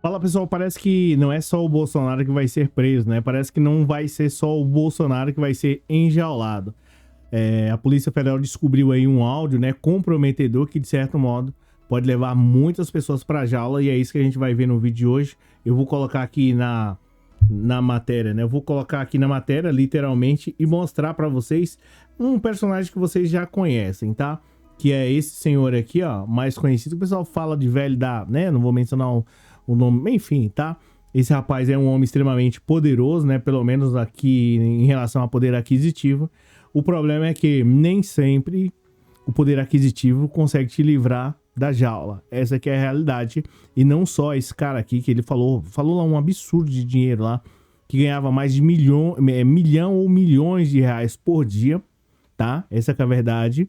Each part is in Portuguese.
Fala pessoal, parece que não é só o Bolsonaro que vai ser preso, né? Parece que não vai ser só o Bolsonaro que vai ser enjaulado. A Polícia Federal descobriu aí um áudio, né, comprometedor que de certo modo pode levar muitas pessoas para jaula e é isso que a gente vai ver no vídeo de hoje. Eu vou colocar aqui na matéria, né? Eu vou colocar aqui na matéria, literalmente, e mostrar para vocês um personagem que vocês já conhecem, tá? Que é esse senhor aqui, ó, mais conhecido. O pessoal fala de velho da, né? Não vou mencionar o nome, enfim, tá? Esse rapaz é um homem extremamente poderoso, né? Pelo menos aqui em relação ao poder aquisitivo. O problema é que nem sempre o poder aquisitivo consegue te livrar da jaula. Essa aqui é a realidade. E não só esse cara aqui que ele falou lá um absurdo de dinheiro lá, que ganhava mais de milhão ou milhões de reais por dia, tá? Essa que é a verdade.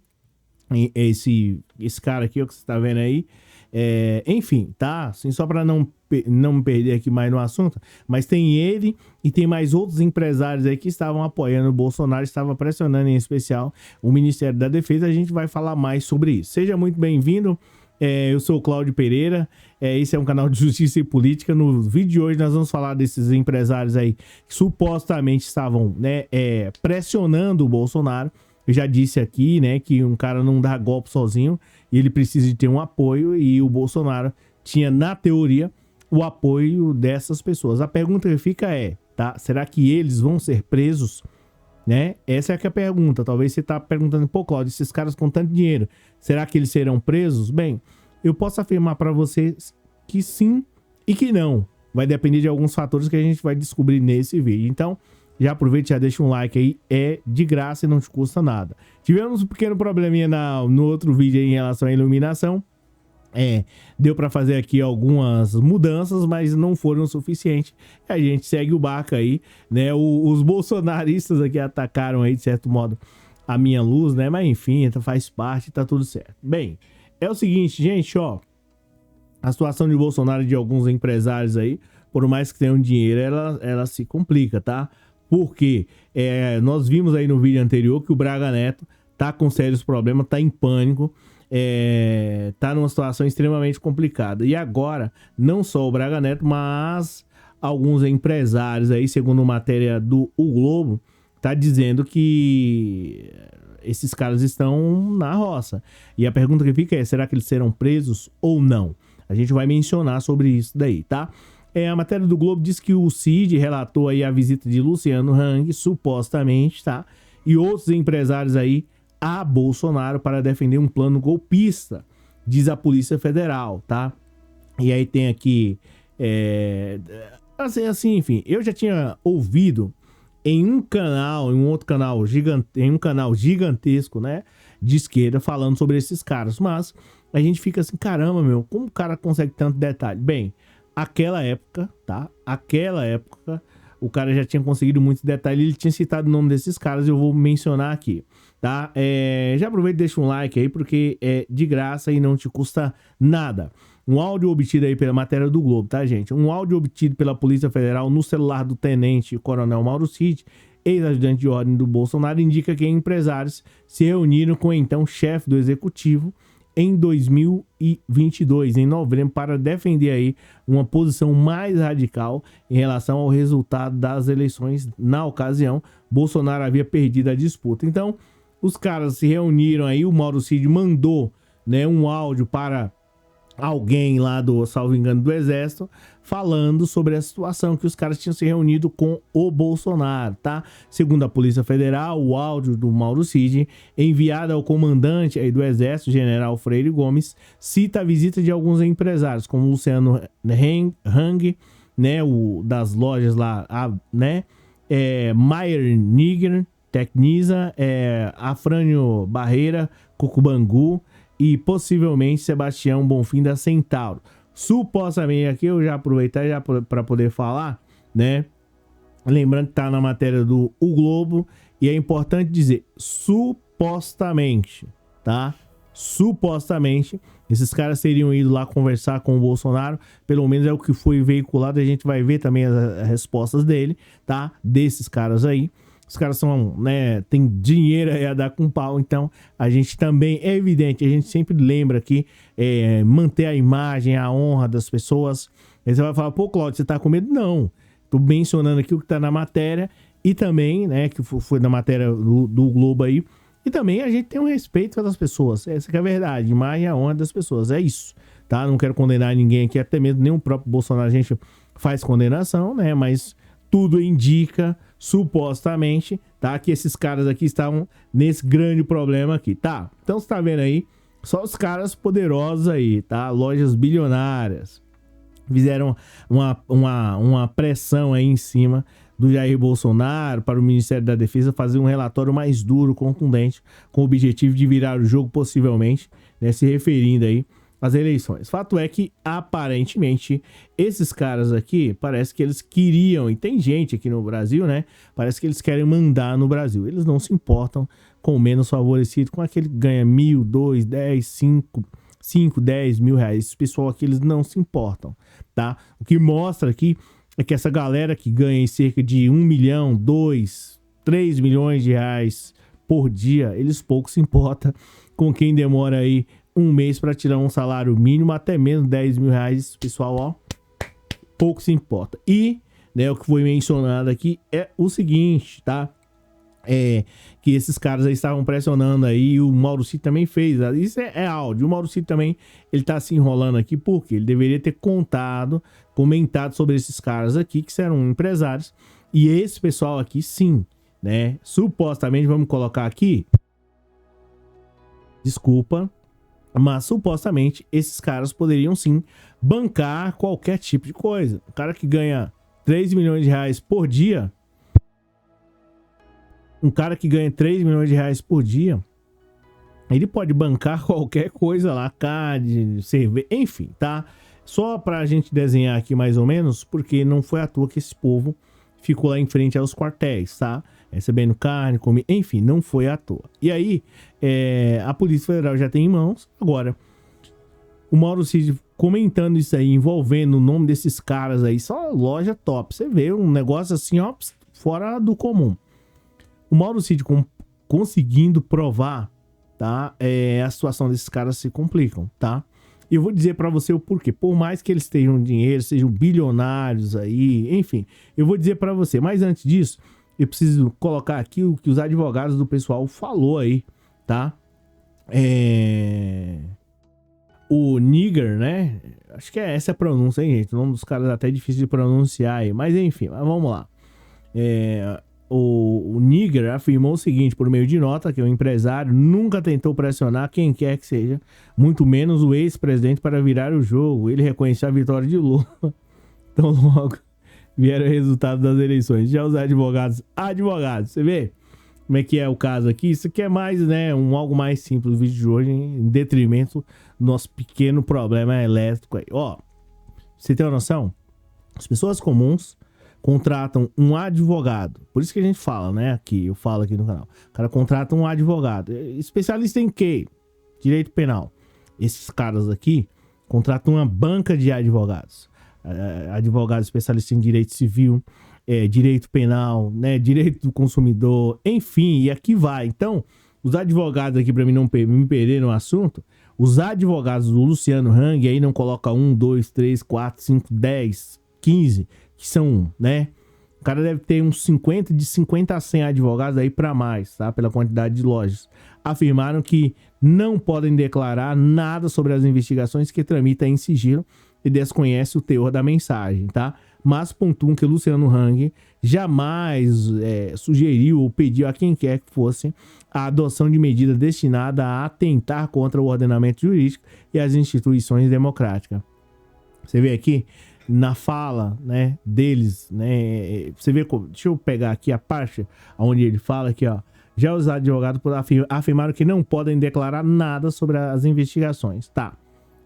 Esse cara aqui, ó, que você tá vendo aí, enfim, tá? Assim, só para não me perder aqui mais no assunto, mas tem ele e tem mais outros empresários aí que estavam apoiando o Bolsonaro, estavam pressionando em especial o Ministério da Defesa. A gente vai falar mais sobre isso. Seja muito bem-vindo. Eu sou o Cláudio Pereira, esse é um canal de justiça e política. No vídeo de hoje nós vamos falar desses empresários aí que supostamente estavam, né, pressionando o Bolsonaro. Eu já disse aqui, né, que um cara não dá golpe sozinho e ele precisa de ter um apoio, e o Bolsonaro tinha, na teoria, o apoio dessas pessoas. A pergunta que fica tá, será que eles vão ser presos? Né? Essa é a pergunta. Talvez você tá perguntando, pô, Cláudio, esses caras com tanto dinheiro, será que eles serão presos? Bem, eu posso afirmar para vocês que sim e que não. Vai depender de alguns fatores que a gente vai descobrir nesse vídeo. Então, já aproveita e já deixa um like aí, é de graça e não te custa nada. Tivemos um pequeno probleminha no outro vídeo aí em relação à iluminação. Deu para fazer aqui algumas mudanças, mas não foram o suficiente. A gente segue o barco aí, né? Os bolsonaristas aqui atacaram aí, de certo modo, a minha luz, né? Mas enfim, faz parte, tá tudo certo. Bem, é o seguinte, gente, ó. A situação de Bolsonaro e de alguns empresários aí, por mais que tenham dinheiro, ela se complica, tá? Porque nós vimos aí no vídeo anterior que o Braga Neto tá com sérios problemas, tá em pânico, tá numa situação extremamente complicada. E agora, não só o Braga Neto, mas alguns empresários aí, segundo matéria do O Globo, tá dizendo que esses caras estão na roça. E a pergunta que fica será que eles serão presos ou não? A gente vai mencionar sobre isso daí, tá? A matéria do Globo diz que o Cid relatou aí a visita de Luciano Hang, supostamente, tá? E outros empresários aí a Bolsonaro para defender um plano golpista, diz a Polícia Federal, tá? E aí tem aqui, assim, enfim, eu já tinha ouvido em um canal gigantesco, né, de esquerda, falando sobre esses caras, mas a gente fica assim, caramba, meu, como o cara consegue tanto detalhe? Bem, aquela época, tá? O cara já tinha conseguido muitos detalhes, ele tinha citado o nome desses caras, eu vou mencionar aqui, tá? Já aproveita e deixa um like aí, porque é de graça e não te custa nada. Um áudio obtido aí pela matéria do Globo, tá, gente? Um áudio obtido pela Polícia Federal no celular do tenente coronel Mauro Cid, ex-ajudante de ordem do Bolsonaro, indica que empresários se reuniram com o então chefe do executivo em 2022, em novembro, para defender aí uma posição mais radical em relação ao resultado das eleições. Na ocasião, Bolsonaro havia perdido a disputa. Então, os caras se reuniram aí, o Mauro Cid mandou, né, um áudio para alguém lá do, salvo engano, do Exército, falando sobre a situação que os caras tinham se reunido com o Bolsonaro, tá? Segundo a Polícia Federal, o áudio do Mauro Cid, enviado ao comandante aí do Exército, General Freire Gomes, cita a visita de alguns empresários, como Luciano Hang, né, o das lojas lá, né, Maier Niger, Tecnisa, Afrânio Barreira, Cucubangu, e possivelmente Sebastião Bonfim da Centauro. Supostamente, aqui eu já aproveitar já para poder falar, né? Lembrando que tá na matéria do O Globo, e é importante dizer, supostamente, tá? Supostamente, esses caras teriam ido lá conversar com o Bolsonaro, pelo menos é o que foi veiculado, a gente vai ver também as respostas dele, tá? Desses caras aí. os caras são, né, tem dinheiro aí a dar com pau, então a gente também, é evidente, a gente sempre lembra aqui, manter a imagem, a honra das pessoas. Aí você vai falar, pô, Claudio, você tá com medo? Não, tô mencionando aqui o que tá na matéria, e também, né, que foi na matéria do Globo aí, e também a gente tem um respeito pelas pessoas, essa que é a verdade, imagem e a honra das pessoas, é isso, tá? Não quero condenar ninguém aqui, até mesmo nem o próprio Bolsonaro a gente faz condenação, né, mas tudo indica, supostamente, tá? Que esses caras aqui estavam nesse grande problema aqui, tá? Então você tá vendo aí, só os caras poderosos aí, tá? Lojas bilionárias fizeram uma pressão aí em cima do Jair Bolsonaro para o Ministério da Defesa fazer um relatório mais duro, contundente, com o objetivo de virar o jogo possivelmente, né? Se referindo aí as eleições. Fato é que, aparentemente, esses caras aqui, parece que eles queriam, e tem gente aqui no Brasil, né? Parece que eles querem mandar no Brasil. Eles não se importam com o menos favorecido, com aquele que ganha 1.000, 2, 10, 5, 10 mil reais. Esse pessoal aqui, eles não se importam, tá? O que mostra aqui é que essa galera que ganha em cerca de 1 milhão, 2, 3 milhões de reais por dia, eles pouco se importam com quem demora aí um mês para tirar um salário mínimo, até mesmo 10 mil reais, pessoal, ó, pouco se importa. E, né, o que foi mencionado aqui é o seguinte, tá? Que esses caras aí estavam pressionando aí, o Mauro Cid também fez, isso é áudio, o Mauro Cid também, ele tá se enrolando aqui, porque ele deveria ter comentado sobre esses caras aqui, que eram empresários, e esse pessoal aqui, sim, né, supostamente, vamos colocar aqui, desculpa, mas supostamente esses caras poderiam sim bancar qualquer tipo de coisa. O cara que ganha 3 milhões de reais por dia, ele pode bancar qualquer coisa lá, CAD, cerveja, enfim, tá? Só pra gente desenhar aqui mais ou menos, porque não foi à toa que esse povo ficou lá em frente aos quartéis, tá? Recebendo carne, comida, enfim, não foi à toa. E aí, a Polícia Federal já tem em mãos. Agora, o Mauro Cid comentando isso aí, envolvendo o nome desses caras aí, só loja top. Você vê um negócio assim, ó, fora do comum. O Mauro Cid conseguindo provar, tá? A situação desses caras se complicam, tá? E eu vou dizer pra você o porquê. Por mais que eles tenham dinheiro, sejam bilionários aí, enfim, eu vou dizer pra você. Mas antes disso, eu preciso colocar aqui o que os advogados do pessoal falou aí, tá? O Nigger, né? Acho que essa a pronúncia, hein, gente? O nome dos caras é até difícil de pronunciar aí. Mas enfim, vamos lá. O Nigger afirmou o seguinte, por meio de nota, que o empresário nunca tentou pressionar quem quer que seja, muito menos o ex-presidente, para virar o jogo. Ele reconheceu a vitória de Lula. Então logo vieram o resultado das eleições. Já os advogados, você vê como é que é o caso aqui? Isso aqui é mais, né, algo mais simples do vídeo de hoje, em detrimento do nosso pequeno problema elétrico aí. Ó, você tem uma noção? As pessoas comuns contratam um advogado. Por isso que a gente fala, né, aqui, eu falo aqui no canal. O cara contrata um advogado. Especialista em quê? Direito penal. Esses caras aqui contratam uma banca de advogados. Advogado especialista em direito civil, direito penal, né, direito do consumidor, enfim, e aqui vai. Então, os advogados aqui, para mim não me perder no assunto, os advogados do Luciano Hang aí não coloca 1, 2, 3, 4, 5, 10, 15, que são, né, o cara deve ter uns 50, de 50 a 100 advogados aí para mais, tá, pela quantidade de lojas. Afirmaram que não podem declarar nada sobre as investigações que tramitam em sigilo e desconhece o teor da mensagem, tá? Mas pontuam que Luciano Hang jamais sugeriu ou pediu a quem quer que fosse a adoção de medida destinada a atentar contra o ordenamento jurídico e as instituições democráticas. Você vê aqui na fala, né, deles, né? Você vê, deixa eu pegar aqui a parte onde ele fala aqui, ó. Já os advogados afirmaram que não podem declarar nada sobre as investigações, tá?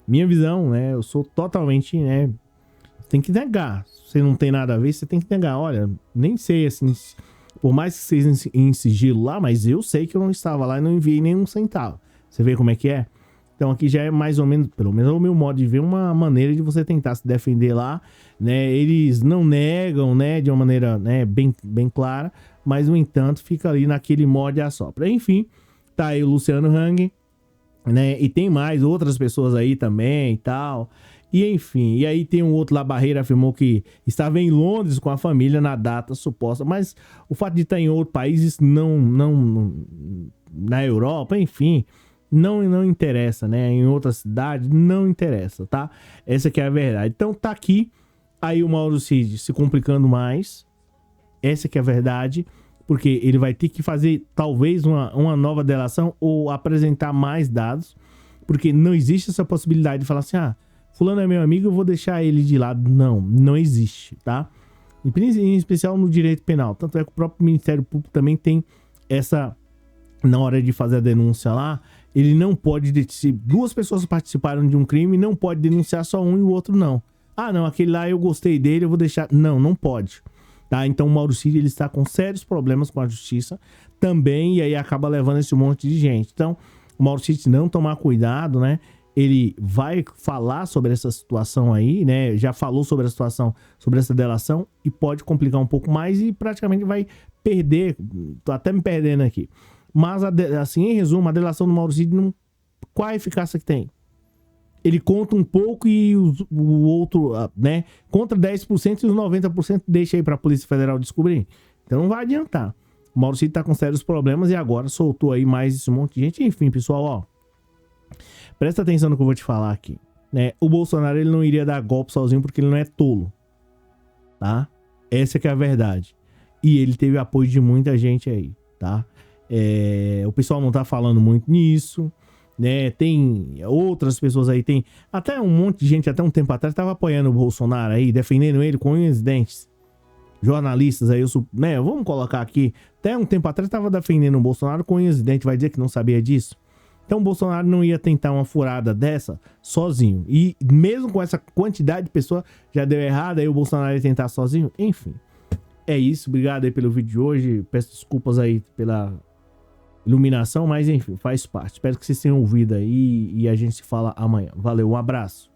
Minha visão, né? Eu sou totalmente, né? Tem que negar. Se não tem nada a ver, você tem que negar. Olha, nem sei, assim, por mais que seja em sigilo lá, mas eu sei que eu não estava lá e não enviei nenhum centavo. Você vê como é que é? Então aqui já é mais ou menos, pelo menos o meu modo de ver, uma maneira de você tentar se defender lá, né? Eles não negam, né, de uma maneira, né, bem clara, mas no entanto fica ali naquele morde e assopra. Enfim, tá aí o Luciano Hang, né? E tem mais outras pessoas aí também e tal. E enfim, e aí tem um outro lá, Barreira, afirmou que estava em Londres com a família na data suposta, mas o fato de estar em outros países não na Europa, enfim, não interessa, né? Em outra cidade não interessa, tá? Essa que é a verdade. Então tá aqui aí o Mauro Cid se complicando mais. Essa que é a verdade, porque ele vai ter que fazer talvez uma nova delação ou apresentar mais dados, porque não existe essa possibilidade de falar assim, fulano é meu amigo, eu vou deixar ele de lado. Não existe, tá? Em especial no direito penal. Tanto é que o próprio Ministério Público também tem essa, na hora de fazer a denúncia lá, ele não pode, se duas pessoas participaram de um crime, não pode denunciar só um e o outro não. Não, aquele lá eu gostei dele, eu vou deixar. Não pode. Tá? Então o Mauro Cid, ele está com sérios problemas com a justiça também, e aí acaba levando esse monte de gente. Então, o Mauro Cid, se não tomar cuidado, né? Ele vai falar sobre essa situação aí, né? Já falou sobre a situação, sobre essa delação, e pode complicar um pouco mais e praticamente vai perder. Tô até me perdendo aqui. Mas, assim, em resumo, a delação do Mauro Cid, qual a eficácia que tem? Ele conta um pouco e o outro, né? Conta 10% e os 90% deixa aí pra Polícia Federal descobrir. Então não vai adiantar. O Mauro Cid tá com sérios problemas e agora soltou aí mais esse monte de gente. Enfim, pessoal, ó. Presta atenção no que eu vou te falar aqui, né? O Bolsonaro, ele não iria dar golpe sozinho porque ele não é tolo, tá? Essa que é a verdade. E ele teve apoio de muita gente aí, tá? O pessoal não tá falando muito nisso, né? Tem outras pessoas aí, tem até um monte de gente, até um tempo atrás, tava apoiando o Bolsonaro aí, defendendo ele com unhas e dentes. Jornalistas aí, né? Vamos colocar aqui, até um tempo atrás tava defendendo o Bolsonaro com unhas e dentes, vai dizer que não sabia disso? Então o Bolsonaro não ia tentar uma furada dessa sozinho. E mesmo com essa quantidade de pessoas, já deu errado, aí o Bolsonaro ia tentar sozinho. Enfim, é isso. Obrigado aí pelo vídeo de hoje. Peço desculpas aí pela iluminação, mas enfim, faz parte. Espero que vocês tenham ouvido aí e a gente se fala amanhã. Valeu, um abraço.